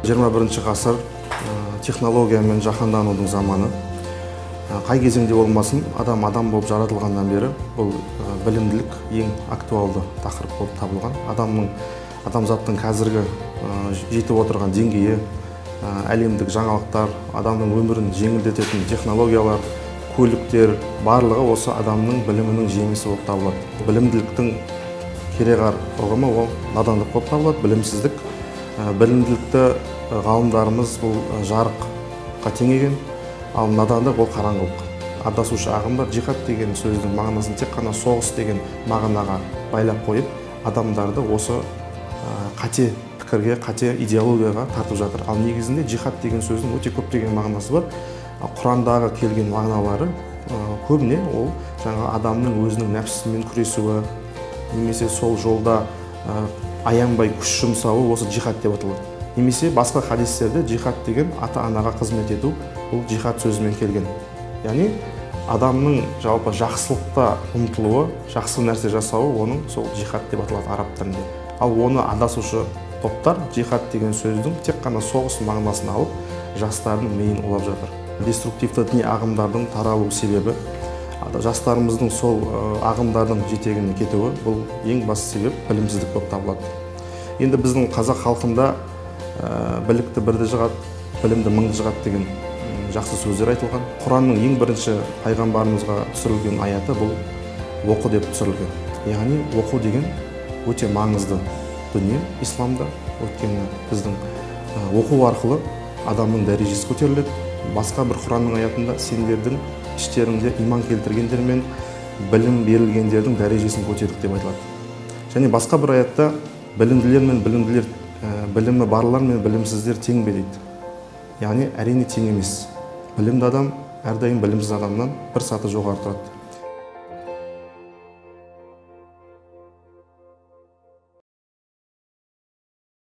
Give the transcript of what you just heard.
21 ғасыр технология мен жаһанданудың заманы. Қай кезеңде болмасын, адам болып жаратылғаннан бері бұл білімділік ең актуалды тақырып болып табылған. Адамзаттың қазіргі жетіп отырған деңгейі, әлемдік жаңалықтар, адамның өмірін жеңілдететін технологиялар, көліктер, барлығы осы адамның білімінің жемісі болып табылады. Білімділіктің кереғар ұғымы ол надандық болып табылады, білімсіздік. Білімділікті ғалымдарымыз бұл жарыққа теңеген, ал надандық ол қараңғылық. Адасушы ағым бар. Жихад деген сөздің мағынасын тек қана соғыс деген мағынаға байлап қойып, адамдарды осы қате пікірге, қате идеологияға тартып жатыр. Ал негізінде жихад деген сөздің өте көптеген мағынасы бар. Құрандағы келген мағыналары көбіне ол жаңа адамның өзінің нәпсісімен күресуі, немесе сол жолда аянбай күш жұмсауы осы жихад деп аталады. Немесе басқа хадистерде жихад деген ата-анаға қызмет ету, бұл жихад сөзімен келген. Яғни адамның жалпы жақсылықта ұмтылуы, жақсы нәрсе жасауы, оның сол жихад деп аталады араб тілінде. Ал оны адасушы топтар жихад деген сөздің тек қана соғыс мағынасын алып, жастардың миын улап жатыр. Деструктивті діни ағымдардың таралу себебі, жастарымыздың сол ағымдардың жетегіне кетуі, бұл ең басты себеп білімсіздік болып табылады. Енді біздің қазақ халқында білікті бірді жығады, білімді мыңды жығады деген жақсы сөздер айтылған. Құранның ең бірінші пайғамбарымызға түсірілген аяты бұл оқу деп түсірілген. Яғни оқу деген өте маңызды дүние исламда. Өйткені біздің оқу арқылы адамның дәрежесі көтеріледі. Басқа бір Құранның аятында сендердің іштеріңде иман келтіргендер мен білім берілгендердің дәрежесін көтердік деп айтылады. Және басқа бір аятта білімділер мен білімі барлар мен білімсіздер тең бе дейді. Яғни әрине тең емес. Білімді адам әрдайым білімсіз адамнан бір саты жоғары тұрады.